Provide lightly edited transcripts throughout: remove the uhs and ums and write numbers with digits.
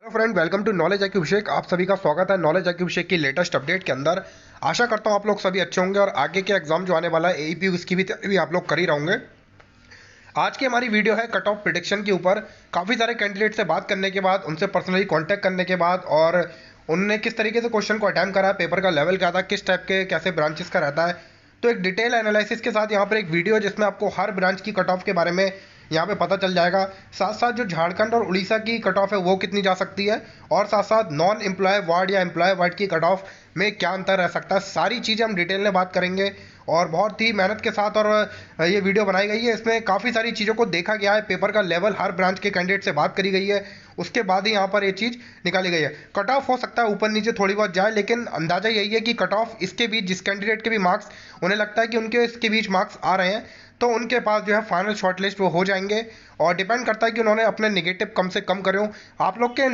Friend, welcome to knowledge IQ Abhishek. आप सभी का स्वागत है नॉलेज आईक्यू अभिषेक की लेटेस्ट अपडेट के अंदर। आशा करता हूं आप लोग सभी अच्छे होंगे और आगे के एग्जाम जो आने वाला है एईपी उसकी भी तैयारी आप लोग कर ही रहोगे। आज की हमारी वीडियो है कट ऑफ प्रिडिक्शन के ऊपर। काफ़ी सारे कैंडिडेट से बात करने के बाद, उनसे पर्सनली कांटेक्ट करने के बाद और उनने किस तरीके से क्वेश्चन को अटैम्प्ट करा है, पेपर का लेवल क्या था, किस टाइप के कैसे ब्रांचेस का रहता है, तो एक डिटेल एनालिसिस के साथ यहाँ पर एक वीडियो जिसमें आपको हर ब्रांच की कट ऑफ के बारे में यहाँ पे पता चल जाएगा। साथ साथ जो झारखंड और उड़ीसा की कट ऑफ है वो कितनी जा सकती है, और साथ साथ नॉन एम्प्लॉय वार्ड या एम्प्लॉय वार्ड की कट ऑफ में क्या अंतर रह सकता है, सारी चीज़ें हम डिटेल में बात करेंगे। और बहुत ही मेहनत के साथ और ये वीडियो बनाई गई है। इसमें काफ़ी सारी चीज़ों को देखा गया है, पेपर का लेवल हर ब्रांच के कैंडिडेट से बात करी गई है, उसके बाद ही यहाँ पर ये चीज़ निकाली गई है। कट ऑफ हो सकता है ऊपर नीचे थोड़ी बहुत जाए, लेकिन अंदाज़ा यही है कि कट ऑफ इसके बीच जिस कैंडिडेट के भी मार्क्स उन्हें लगता है कि उनके इसके बीच मार्क्स आ रहे हैं, तो उनके पास जो है फाइनल शॉर्टलिस्ट वो हो जाएंगे। और डिपेंड करता है कि उन्होंने अपने नेगेटिव कम से कम करे हो। आप लोग के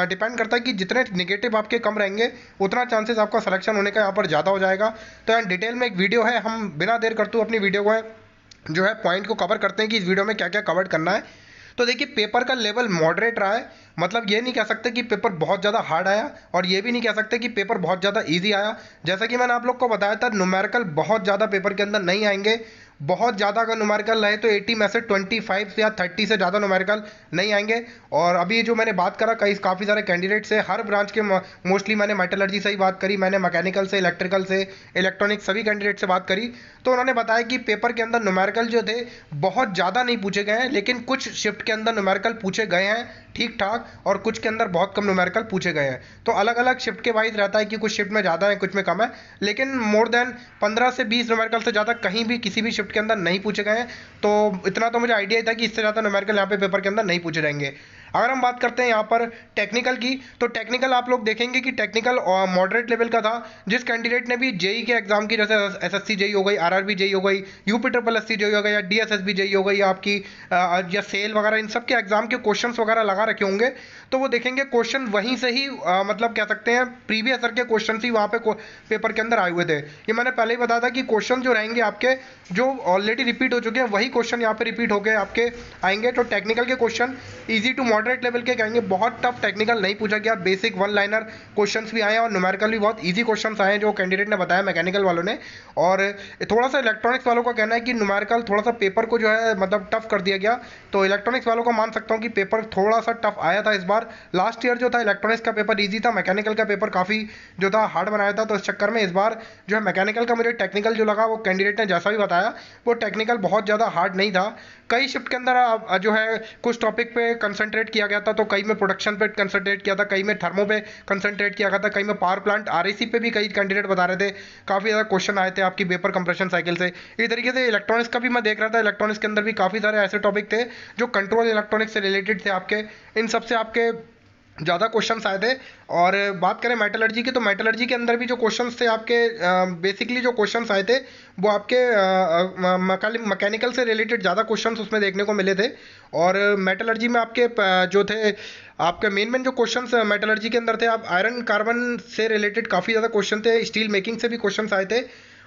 डिपेंड करता है कि जितने नेगेटिव आपके कम रहेंगे उतना चांसेस आपका सिलेक्शन होने का यहाँ पर ज़्यादा हो जाएगा। तो यहाँ डिटेल में एक वीडियो है, हम बिना देर करते हुए अपनी वीडियो को जो है पॉइंट को कवर करते हैं कि इस वीडियो में क्या क्या कवर करना है। तो देखिए, पेपर का लेवल मॉडरेट रहा है। मतलब ये नहीं कह सकते कि पेपर बहुत ज़्यादा हार्ड आया, और ये भी नहीं कह सकते कि पेपर बहुत ज़्यादा इजी आया। जैसा कि मैंने आप लोग को बताया था, न्यूमेरिकल बहुत ज़्यादा पेपर के अंदर नहीं आएंगे। बहुत ज़्यादा अगर न्यूमेरिकल रहे तो 80 में से 25 या 30 से ज़्यादा न्यूमेरिकल नहीं आएंगे। और अभी जो मैंने बात करा काफ़ी सारे कैंडिडेट से, हर ब्रांच के मोस्टली मैंने मेटलर्जी से ही बात करी, मैंने मैकेनिकल से, इलेक्ट्रिकल से, इलेक्ट्रॉनिक सभी कैंडिडेट से बात करी। तो उन्होंने बताया कि पेपर के अंदर न्यूमेरिकल जो थे बहुत ज़्यादा नहीं पूछे गए हैं, लेकिन कुछ शिफ्ट के अंदर न्यूमेरिकल पूछे गए हैं ठीक ठाक, और कुछ के अंदर बहुत कम न्यूमेरिकल पूछे गए हैं। तो अलग अलग शिफ्ट के वाइज रहता है कि कुछ शिफ्ट में ज़्यादा है, कुछ में कम है, लेकिन मोर देन 15 से 20 न्यूमेरिकल से ज़्यादा कहीं भी किसी भी शिफ्ट के अंदर नहीं पूछे गए हैं। तो इतना तो मुझे आइडिया ही था कि इससे ज़्यादा न्यूमेरिकल यहाँ पे पेपर के अंदर नहीं पूछे जाएंगे। अगर हम बात करते हैं यहाँ पर टेक्निकल की, तो टेक्निकल आप लोग देखेंगे कि टेक्निकल मॉडरेट लेवल का था। जिस कैंडिडेट ने भी जेई के एग्जाम की, जैसे एसएससी जेई हो गई, आरआरबी जेई हो गई, यूपी ट्रिपल एससी जेई हो गई, या डीएसएसबी जेई हो गई, या आपकी या सेल वगैरह, इन सब के एग्जाम के क्वेश्चंस वगैरह लगा रखे होंगे, तो वो देखेंगे क्वेश्चन वहीं से ही मतलब कह सकते हैं प्रीवियस ईयर के क्वेश्चन ही वहाँ पे पेपर के अंदर आए हुए थे। ये मैंने पहले ही बताया था कि क्वेश्चन जो रहेंगे आपके, जो ऑलरेडी रिपीट हो चुके हैं, वही क्वेश्चन यहाँ पे रिपीट होकर आपके आएंगे। तो टेक्निकल के question easy to moderate level के कहेंगे, बहुत टफ टेक्निकल नहीं पूछा गया, बेसिक वन लाइनर क्वेश्चंस भी आए हैं और न्यूमेरिकल भी बहुत इजी क्वेश्चंस आए हैं जो कैंडिडेट ने बताया, मैकेनिकल वालों ने। और थोड़ा सा इलेक्ट्रॉनिक्स वालों का कहना है कि न्यूमेरिकल थोड़ा सा पेपर को जो है मतलब टफ कर दिया गया। तो इलेक्ट्रॉनिक्स वालों को मान सकता हूँ कि पेपर थोड़ा सा टफ आया था इस बार। लास्ट ईयर जो था इलेक्ट्रॉनिक्स का पेपर ईजी था, मैकेनिकल का पेपर काफ़ी जो था हार्ड बनाया था। तो इस चक्कर में इस बार जो है मैकेनिकल का मुझे टेक्निकल जो लगा, वो कैंडिडेट ने जैसा भी बताया वो टेक्निकल बहुत ज़्यादा हार्ड नहीं था। कई शिफ्ट के अंदर जो है कुछ टॉपिक पे कंसंट्रेट किया गया था, तो कई में प्रोडक्शन पे कंसंट्रेट किया था, कई में थर्मो पे कंसंट्रेट किया गया था, कई में पावर प्लांट आरएसी पे भी कई कैंडिडेट बता रहे थे। काफ़ी ज़्यादा क्वेश्चन आए थे आपकी वेपर कंप्रेशन साइकिल से। इस तरीके से इलेक्ट्रॉनिक्स का भी मैं देख रहा था, इलेक्ट्रॉनिक्स के अंदर भी काफ़ी सारे ऐसे टॉपिक थे जो कंट्रोल इलेक्ट्रॉनिक्स से रिलेटेड थे आपके। इन सबसे आपके ज़्यादा क्वेश्चंस आए थे। और बात करें मेटलर्जी की, तो मेटलर्जी के अंदर भी जो क्वेश्चंस थे आपके, बेसिकली जो क्वेश्चंस आए थे वो आपके मैकेनिकल से रिलेटेड ज़्यादा क्वेश्चंस उसमें देखने को मिले थे। और मेटलर्जी में आपके जो थे आपके मेन जो क्वेश्चंस मेटलर्जी के अंदर थे, आप आयरन कार्बन से रिलेटेड काफ़ी ज़्यादा क्वेश्चन थे, स्टील मेकिंग से भी क्वेश्चंस आए थे।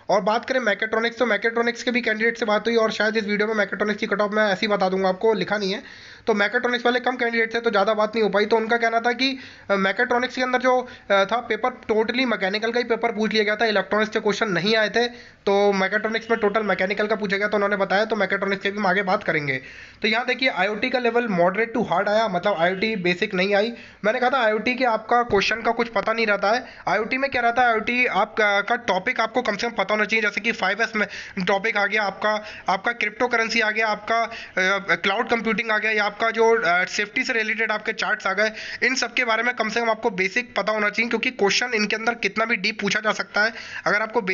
और बात करें मैकेट्रॉनिक्स, तो मैकेट्रॉनिक्स के भी कैंडिडेट से बात हुई, और शायद इस वीडियो में मैकेट्रॉनिक्स की कट ऑफ मैं ऐसे ही बता दूंगा, आपको लिखा नहीं है। तो मैकेट्रॉनिक्स वाले कम कैंडिडेट थे तो ज़्यादा बात नहीं हो पाई। तो उनका कहना था कि मैकेट्रॉनिक्स के अंदर जो था पेपर टोटली मैकेनिकल का ही पेपर पूछ लिया गया था, इलेक्ट्रॉनिक्स के क्वेश्चन नहीं आए थे। तो मैकेट्रॉनिक्स में टोटल मैकेनिकल का पूछा गया, तो उन्होंने बताया। तो मैकेट्रॉनिक्स के भी हम आगे बात करेंगे। तो यहाँ देखिए, आईओटी का लेवल मॉडरेट टू हार्ड आया, मतलब आईओटी बेसिक नहीं आई। मैंने कहा था आईओटी के आपका क्वेश्चन का कुछ पता नहीं रहता है। आईओटी में क्या रहता है, आईओटी आपका टॉपिक आपको कम से कम पता होना चाहिए। जैसे कि 5S में टॉपिक आ गया आपका क्रिप्टो करेंसी आ गया, आपका क्लाउड कंप्यूटिंग आ गया, या आपका जो सेफ्टी से रिलेटेड आपके चार्ट्स आ गए। इन सब के बारे में कम से कम आपको बेसिक पता होना चाहिए, क्योंकि क्वेश्चन इनके अंदर कितना भी डीप पूछा जा सकता है। अगर आपको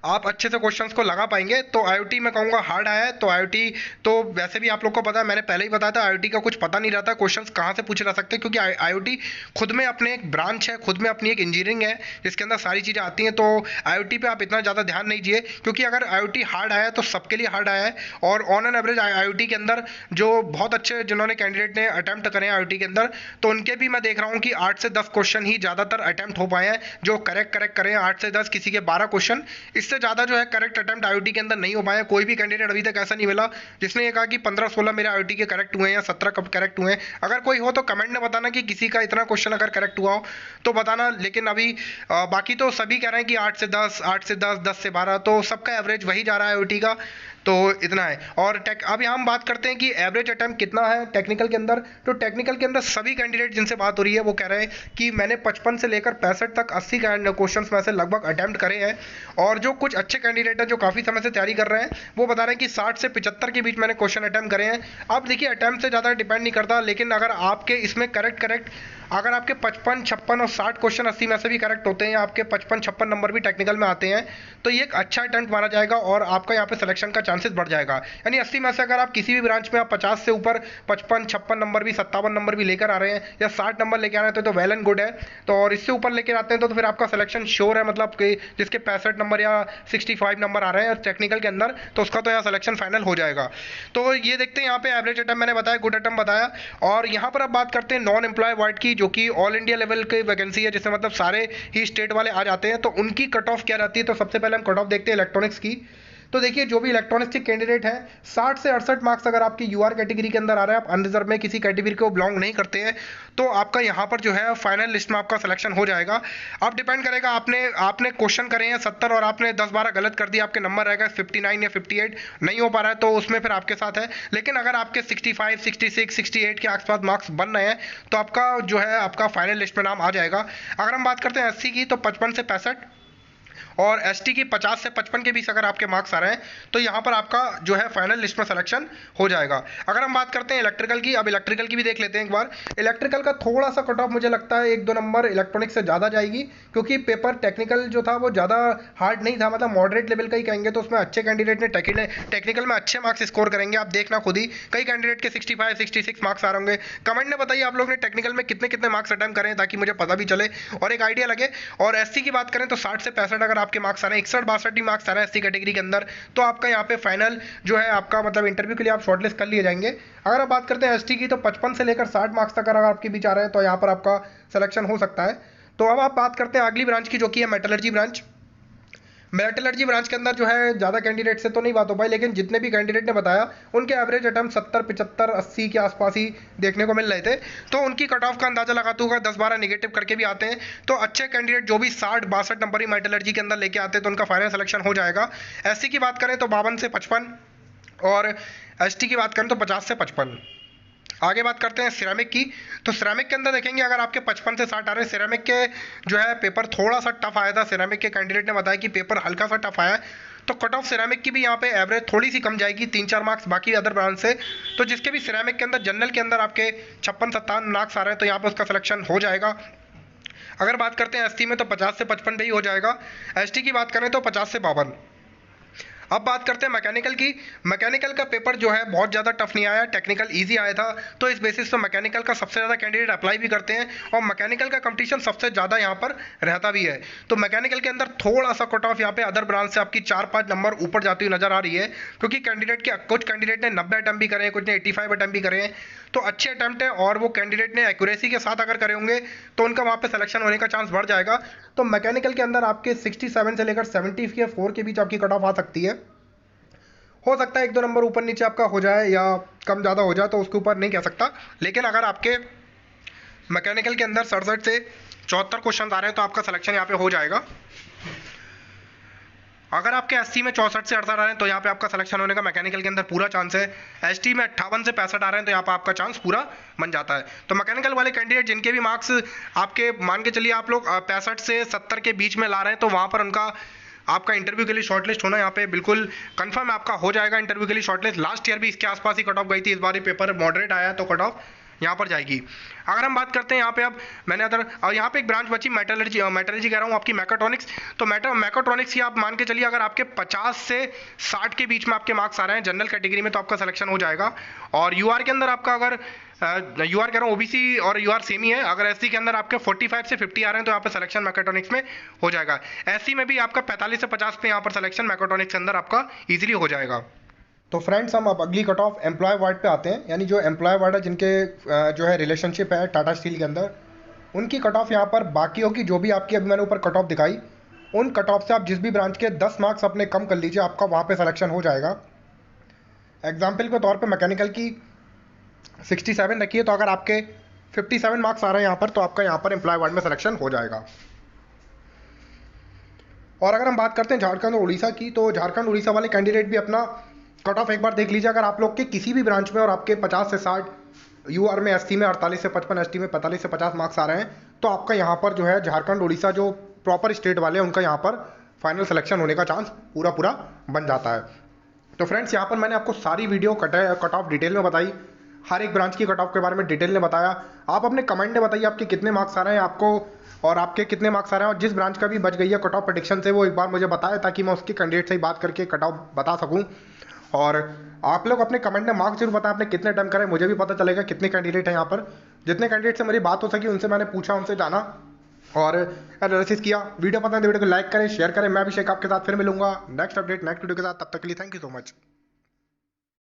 आप अच्छे से क्वेश्चंस को लगा पाएंगे तो आईओटी में कहूँगा हार्ड आया है। तो आईओटी तो वैसे भी आप लोग को पता है, मैंने पहले ही बताया था, आईओटी का कुछ पता नहीं रहता क्वेश्चंस कहाँ से पूछे जा सकते हैं, क्योंकि आईओटी खुद में अपने एक ब्रांच है, खुद में अपनी एक इंजीनियरिंग है जिसके अंदर सारी चीज़ें आती हैं। तो आईओटी पे आप इतना ज़्यादा ध्यान नहीं दिए, क्योंकि अगर आईओटी हार्ड आया है तो सबके लिए हार्ड आया है। और ऑन एन एवरेज आईओटी के अंदर जो बहुत अच्छे जिन्होंने कैंडिडेट ने अटैम्प्ट करे हैं आईओटी के अंदर, तो उनके भी मैं देख रहा हूँ कि 8 से 10 क्वेश्चन ही ज़्यादातर अटैम्प्ट हो पाए हैं जो करेक्ट करें, 8 से 10, किसी के 12 क्वेश्चन। इस इससे ज़्यादा जो है करेक्ट अटेम्प्ट आईओटी के अंदर नहीं हो पाया। कोई भी कैंडिडेट अभी तक ऐसा नहीं मिला जिसने ये कहा कि 15-16 मेरे आईओटी के करेक्ट हुए हैं या 17 कब करेक्ट हुए हैं। अगर कोई हो तो कमेंट में बताना कि किसी का इतना क्वेश्चन अगर करेक्ट हुआ हो तो बताना। लेकिन अभी बाकी तो सभी कह रहे हैं कि 8 से 10, 8 से 10, 10 से 12, तो सबका एवरेज वही जा रहा है आईओटी का, तो इतना है। और अभी हम बात करते हैं कि एवरेज अटेम्प्ट कितना है टेक्निकल के अंदर। तो टेक्निकल के अंदर सभी कैंडिडेट जिनसे बात हो रही है वो कह रहे हैं कि मैंने 55 से लेकर 65 तक 80 क्वेश्चंस में से लगभग अटेम्प्ट करे हैं। और जो कुछ अच्छे कैंडिडेट हैं जो काफ़ी समय से तैयारी कर रहे हैं वो बता रहे हैं कि 60 से 75 के बीच मैंने क्वेश्चन अटेम्प्ट करे हैं। अब देखिए अटेम्प्ट से ज़्यादा डिपेंड नहीं करता, लेकिन अगर आपके इसमें करेक्ट अगर आपके 55, 56 और 60 क्वेश्चन 80 में से भी करेक्ट होते हैं या आपके 55, 56 नंबर भी टेक्निकल में आते हैं तो ये एक अच्छा अटेम्प्ट माना जाएगा और आपका यहाँ पे सिलेक्शन का चांसेस बढ़ जाएगा। यानी 80 में से अगर आप किसी भी ब्रांच में आप 50 से ऊपर 55, 56 नंबर भी, 57 नंबर भी लेकर आ रहे हैं या 60 नंबर लेकर आ रहे हैं तो वेल एंड गुड है। तो और इससे ऊपर लेकर आते हैं तो फिर आपका सिलेक्शन श्योर है, मतलब कि जिसके 65 नंबर या 65 नंबर आ रहे हैं टेक्निकल के अंदर तो उसका तो यहाँ सिलेक्शन फाइनल हो जाएगा। तो ये देखते हैं यहाँ पे एवरेज अटेम्प्ट मैंने बताया, गुड अटेम्प्ट बताया। और यहाँ पर अब बात करते हैं नॉन एम्प्लॉय वार्ड की, जो कि ऑल इंडिया लेवल की वैकेंसी है, जिसमें मतलब सारे ही स्टेट वाले आ जाते हैं। तो उनकी कट ऑफ क्या रहती है, तो सबसे पहले हम कट ऑफ देखते हैं इलेक्ट्रॉनिक्स की। तो देखिए जो भी इलेक्ट्रॉनिक्स के कैंडिडेट हैं 60 से 68 मार्क्स अगर आपकी यूआर कैटेगरी के अंदर आ रहा है, आप अनरिजर्व में किसी कैटेगरी को बिलोंग नहीं करते हैं, तो आपका यहाँ पर जो है फाइनल लिस्ट में आपका सिलेक्शन हो जाएगा। अब डिपेंड करेगा आपने क्वेश्चन करे हैं 70 और आपने 10-12 गलत कर दिया, आपके नंबर रहेगा 59 या 58 नहीं हो पा रहा है तो उसमें फिर आपके साथ है। लेकिन अगर आपके 65, 66, 68 के आसपास मार्क्स बन रहे हैं तो आपका जो है आपका फाइनल लिस्ट में नाम आ जाएगा। अगर हम बात करते हैं एससी की तो 55 से 65 और एसटी की 50 से 55 के बीच अगर आपके मार्क्स आ रहे हैं तो यहाँ पर आपका जो है फाइनल लिस्ट में सिलेक्शन हो जाएगा। अगर हम बात करते हैं इलेक्ट्रिकल की, अब इलेक्ट्रिकल की भी देख लेते हैं एक बार। इलेक्ट्रिकल का थोड़ा सा कट ऑफ मुझे लगता है 1-2 नंबर इलेक्ट्रॉनिक्स से ज़्यादा जाएगी, क्योंकि पेपर टेक्निकल जो था वो ज़्यादा हार्ड नहीं था, मतलब मॉडरेट लेवल का ही कहेंगे। तो उसमें अच्छे कैंडिडेट ने टेक्निकल में अच्छे मार्क्स स्कोर करेंगे, आप देखना खुद ही। कई कैंडिडेट के 65, 66 मार्क्स आ रहे होंगे। कमेंट में बताइए आप लोग ने टेक्निकल में कितने कितने मार्क्स अटेम्प्ट करें ताकि मुझे पता भी चले और एक आइडिया लगे। और एससी की बात करें तो 60 से 65 अगर आपके मार्क्स आ रहे हैं, 61-62 भी मार्क्स आ रहा है एससी कैटेगरी के अंदर, तो आपका यहाँ पे फाइनल जो है आपका मतलब इंटरव्यू के लिए आप शॉर्टलिस्ट कर लिए जाएंगे। अगर आप बात करते हैं एसटी की तो 55 से लेकर 60 मार्क्स तक अगर आपके बीच आ रहे हैं तो यहाँ पर आपका सिलेक्शन हो सकता है। तो अब आप बात करते हैं अगली ब्रांच की, जो कि है मेटलर्जी ब्रांच। मेटलर्जी ब्रांच के अंदर जो है ज़्यादा कैंडिडेट से तो नहीं बात हो पाई, लेकिन जितने भी कैंडिडेट ने बताया उनके एवरेज अटेम्प्ट 70, 75, 80 के आसपास ही देखने को मिल रहे थे। तो उनकी कट ऑफ का अंदाजा लगाते हुए 10-12 निगेटिव करके भी आते हैं। तो अच्छे कैंडिडेट जो भी 60-62 नंबर ही मेटलर्जी के अंदर लेके आते हैं तो उनका फाइनल सिलेक्शन हो जाएगा। एससी की बात करें तो 52 से 55 और एसटी की बात करें तो 50 से 55। आगे बात करते हैं सिरेमिक की। तो सिरेमिक के अंदर देखेंगे अगर आपके 55 से 60 आ रहे हैं, सिरेमिक के जो है पेपर थोड़ा सा टफ आया था। सिरेमिक के कैंडिडेट ने बताया कि पेपर हल्का सा टफ आया है, तो कट ऑफ सिरेमिक की भी यहाँ पे एवरेज थोड़ी सी कम जाएगी, 3-4 मार्क्स बाकी अदर ब्रांच से। तो जिसके भी सिरेमिक के अंदर जनरल के अंदर आपके 56-57 मार्क्स आ रहे हैं तो यहाँ पर उसका सिलेक्शन हो जाएगा। अगर बात करते हैं एसटी में तो 50 से 55 पे ही हो जाएगा। एसटी की बात करें तो 50 से 52। अब बात करते हैं मैकेनिकल की। मैकेनिकल का पेपर जो है बहुत ज़्यादा टफ नहीं आया, टेक्निकल इजी आया था। तो इस बेसिस पे मैकेनिकल का सबसे ज़्यादा कैंडिडेट अप्लाई भी करते हैं और मैकेनिकल का कंपटीशन सबसे ज़्यादा यहाँ पर रहता भी है। तो मैकेनिकल के अंदर थोड़ा सा कट ऑफ यहाँ पे अदर ब्रांच से आपकी 4-5 नंबर ऊपर जाती हुई नजर आ रही है, क्योंकि कुछ कैंडिडेट ने 90 अटैम्प्ट भी करे हैं, कुछ ने 85 अटैम्प्ट भी करे हैं। तो अच्छे अटैम्प्ट है और वो कैंडिडेट ने एक्यूरेसी के साथ अगर करे होंगे तो उनका वहाँ पे सिलेक्शन होने का चांस बढ़ जाएगा। तो मैकेनिकल के अंदर आपके 67 से लेकर 74 के बीच आपकी कट ऑफ आ सकती है। हो सकता है 1-2 नंबर ऊपर नीचे आपका हो जाए या कम ज़्यादा हो जाए, तो उसके ऊपर नहीं कह सकता। लेकिन अगर आपके मैकेनिकल के अंदर 67 से 74 क्वेश्चन आ रहे हैं तो आपका सिलेक्शन यहाँ पे हो जाएगा। अगर आपके एससी में 64 से 68 आ रहे हैं तो यहाँ पे आपका सिलेक्शन होने का मैकेनिकल के अंदर पूरा चांस है। एसटी में 58 से 65 आ रहे हैं तो यहाँ पे आपका चांस पूरा बन जाता है। तो मैकेनिकल वाले कैंडिडेट जिनके भी मार्क्स आपके मान के चलिए आप लोग 65 से 70 के बीच में ला रहे हैं तो वहाँ पर उनका आपका इंटरव्यू के लिए शॉर्टलिस्ट होना यहाँ पे बिल्कुल कंफर्म आपका हो जाएगा। इंटरव्यू के लिए शॉर्टलिस्ट लास्ट ईयर भी इसके आसपास ही कट ऑफ गई थी, इस बार ये पेपर मॉडरेट आया तो कट ऑफ यहाँ पर जाएगी। अगर हम बात करते हैं यहाँ पे अब मैंने और यहाँ पे एक ब्रांच बची मेटलर्जी कह रहा हूँ आपकी मैकाट्रॉनिक्स। तो मैकाट्रॉनिक्स की आप मान के चलिए अगर आपके 50 से 60 के बीच में आपके मार्क्स आ रहे हैं जनरल कैटेगरी में तो आपका सिलेक्शन हो जाएगा। और यूआर के अंदर आपका अगर यूआर कह रहा हूँ ओबीसी और यूआर सेम ही है, अगर एससी के अंदर आपके 45 से 50 आ रहे हैं तो यहाँ पर सिलेक्शन मैकाट्रॉनिक्स में हो जाएगा। एससी में भी आपका 45 से 50 पे यहाँ पर सिलेक्शन मैकाट्रॉनिक्स के अंदर आपका ईजिली हो जाएगा। तो फ्रेंड्स हम अब अगली कट ऑफ एम्प्लॉय वार्ड पे आते हैं, यानी जो एम्प्लॉय वार्ड है जिनके जो है रिलेशनशिप है टाटा स्टील के अंदर, उनकी कट ऑफ यहाँ पर बाकियों की जो भी आपकी अभी मैंने ऊपर कट ऑफ दिखाई उन कट ऑफ से आप जिस भी ब्रांच के 10 मार्क्स अपने कम कर लीजिए, आपका वहाँ पे सिलेक्शन हो जाएगा। एग्जाम्पल के तौर पे मैकेनिकल की 67 रखिए, तो अगर आपके 57 मार्क्स आ रहे हैं यहाँ पर, तो आपका यहाँ पर एम्प्लॉय वार्ड में सिलेक्शन हो जाएगा। और अगर हम बात करते हैं झारखंड और उड़ीसा की, तो झारखंड उड़ीसा वाले कैंडिडेट भी अपना कट ऑफ एक बार देख लीजिए। अगर आप लोग के किसी भी ब्रांच में और आपके 50 से 60 यूआर में, एसटी में 48 से 55, एसटी में 45 से 50 मार्क्स आ रहे हैं, तो आपका यहाँ पर जो है झारखंड उड़ीसा जो प्रॉपर स्टेट वाले हैं, उनका यहाँ पर फाइनल सिलेक्शन होने का चांस पूरा पूरा बन जाता है। तो फ्रेंड्स, यहाँ पर मैंने आपको सारी वीडियो कट ऑफ डिटेल में बताई, हर एक ब्रांच की कट ऑफ के बारे में डिटेल में बताया। आप अपने कमेंट में बताइए आपके कितने मार्क्स आ रहे हैं आपको, और आपके कितने मार्क्स आ रहे हैं, और जिस ब्रांच का भी बच गई है कट ऑफ प्रेडिक्शन से, वो एक बार मुझे बताए, ताकि मैं उसके कैंडिडेट से ही बात करके कट ऑफ बता सकूं। और आप लोग अपने कमेंट में मार्क्स जरूर बताएं, आपने कितने टाइम करे, मुझे भी पता चलेगा कितने कैंडिडेट हैं यहाँ पर। जितने कैंडिडेट से मेरी बात हो सकी उनसे मैंने पूछा, उनसे जाना और एनालिसिस किया। वीडियो पसंद है, वीडियो को लाइक करें, शेयर करें। मैं अभिषेक आपके साथ फिर मिलूंगा नेक्स्ट अपडेट नेक्स्ट वीडियो के साथ। तब तक के लिए थैंक यू सो मच।